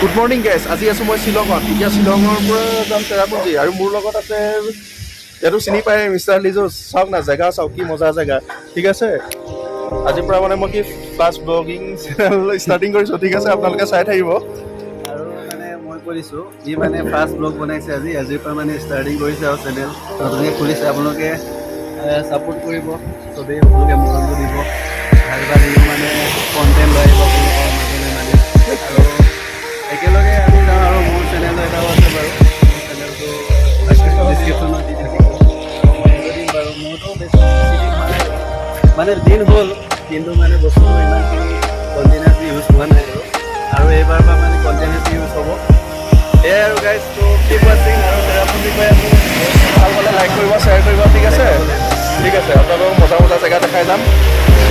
Good morning guys, আজি আছোঁ মই শ্বিলঙত। এতিয়া শ্বিলঙৰ পৰা যাম চেৰাপুঞ্জী, আৰু মোৰ লগত আছে ইয়াতো চিনি পায় মিষ্টাৰ লিজু। চাওক না, জেগা চাওক কি মজা জেগা, ঠিক আছে। আজিৰ পৰা মানে মই কি ফাৰ্ষ্ট ব্লগিং চেনেল ষ্টাৰ্টিং কৰিছোঁ, ঠিক আছে, আপোনালোকে চাই থাকিব। আৰু মানে মই কৰিছোঁ, ই মানে ফাৰ্ষ্ট ব্লগ বনাইছে আজিৰ পৰা মানে ষ্টাৰ্টিং কৰিছে আৰু চেনেল নতুনকৈ খুলিছে। আপোনালোকে ছাপোৰ্ট কৰিব, চবেই সকলোকে মৰমটো দিব, ভাল ভাল ভিডিঅ' মানে কণ্টেণ্ট লৈ আহিব আপোনালোকৰ মাজলৈ মানে। আৰু একেলগে আমি যাওঁ। আৰু মোৰ চেনেল এটাও আছে বাৰু, মোৰ চেনেলটো ডিছক্ৰিপশ্যনত দি থাকিব, আৰু মই এৰি দিম বাৰু। মোৰতো বেছি দিন হোৱা নাই বাৰু, মানে দিন হ'ল, কিন্তু মানে বস্তুটো ইমানখিনি কণ্টিনিউৱাছলি ইউজ হোৱা নাই আৰু এইবাৰ পৰা মানে কণ্টিনিউৱাছলি ইউজ হ'ব। সেয়াই আৰু গাইজ, ত' কিপ ৱাচিং। আৰু চেৰাপুঞ্জী কৈ আছোঁ, ভাল পালে লাইক কৰিব, শ্বেয়াৰ কৰিব, ঠিক আছে। ঠিক আছে, আপোনালোকক মজা মজা জেগা দেখাই যাম।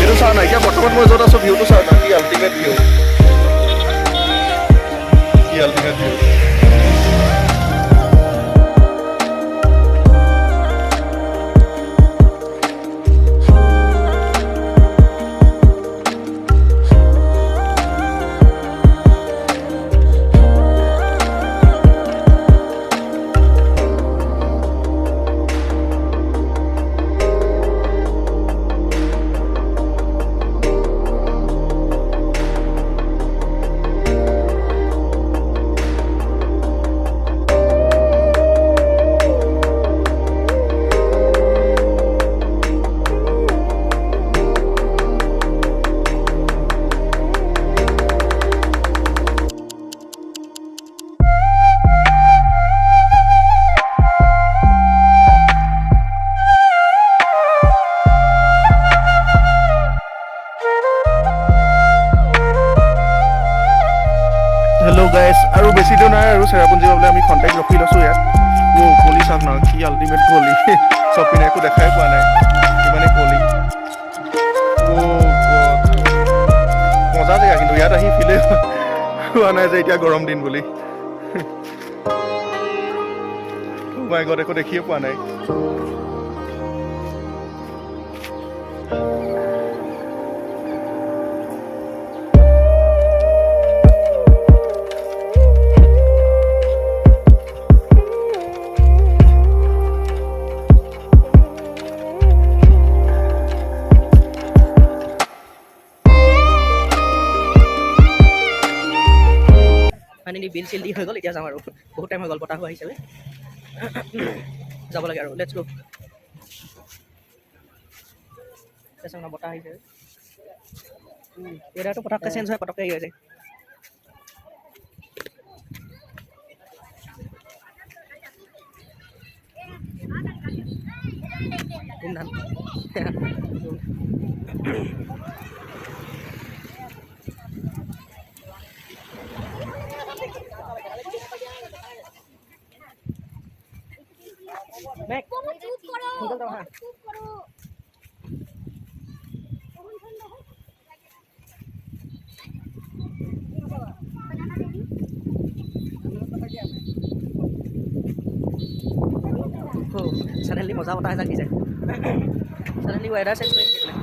এইটো চাওঁ না, এতিয়া বৰ্তমান মই য'ত আছোঁ ভিউটো চাওঁ না, কি আল্টিমেট ভিউ, কি আল্টিমেট ভিউ। হেল্ল' গাইজ, আৰু বেছি দূৰ নাই আৰু চেৰাপুঞ্জী পাবলৈ আমি কণ্টেক্ট ৰখি লৈছোঁ ইয়াত। কুঁৱলী চাওক না, কি আল্টিমেট কুঁৱলী, চব পিনে একো দেখাই পোৱা নাই, ইমানেই কুঁৱলী। মজা জেগা, কিন্তু ইয়াত আহি ফিলে হোৱা নাই যে এতিয়া গৰম দিন বুলি। মই আগত একো দেখিয়ে পোৱা নাই। ফাইনেলি বিল চিল দি হৈ গ'ল, এতিয়া যাম আৰু বহুত টাইম হৈ গ'ল, বতাহ হোৱা হিচাপে যাব লাগে আৰু। লেটছ গো। চাওঁ না, বতাহ আহিছে, ৱেডাৰটো পটককৈ চেঞ্জ হয়, পটককৈ হৈ যায়। ধুমধাম। Suddenly মজা বতাহ এজাক দিছে, suddenly weather চেঞ্জ কৰি দিলে।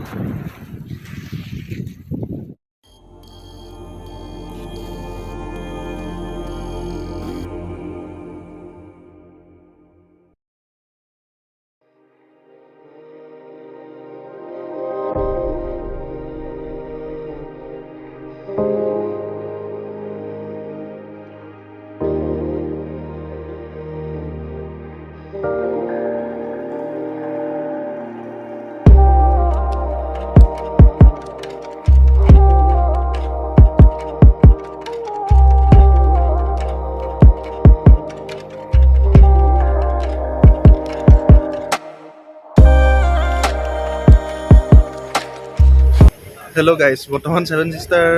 হেল্ল' গাইজ, বৰ্তমান 7 ষ্টাৰ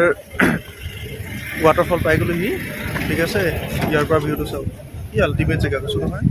ৱাটাৰফল পাই গ'লোহি, ঠিক আছে। ইয়াৰ পৰা ভিউটো চাওক, কি আল্টিমেট জেগা কৈছোঁ নহয়।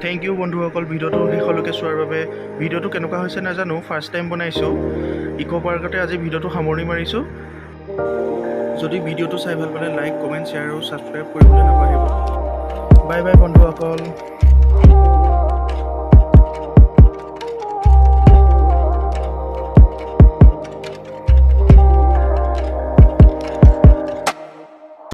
থেংক ইউ বন্ধুসকল ভিডিঅ'টো শেষলৈকে চোৱাৰ বাবে। ভিডিঅ'টো কেনেকুৱা হৈছে নাজানো, ফাৰ্ষ্ট টাইম বনাইছোঁ। ইক' পাৰ্কতে আজি ভিডিঅ'টো সামৰণি মাৰিছোঁ। যদি ভিডিঅ'টো চাই ভাল পালে লাইক, কমেণ্ট, শ্বেয়াৰ আৰু ছাবস্ক্ৰাইব কৰিবলৈ নাপাহৰিব। বাই বাই বন্ধুসকল।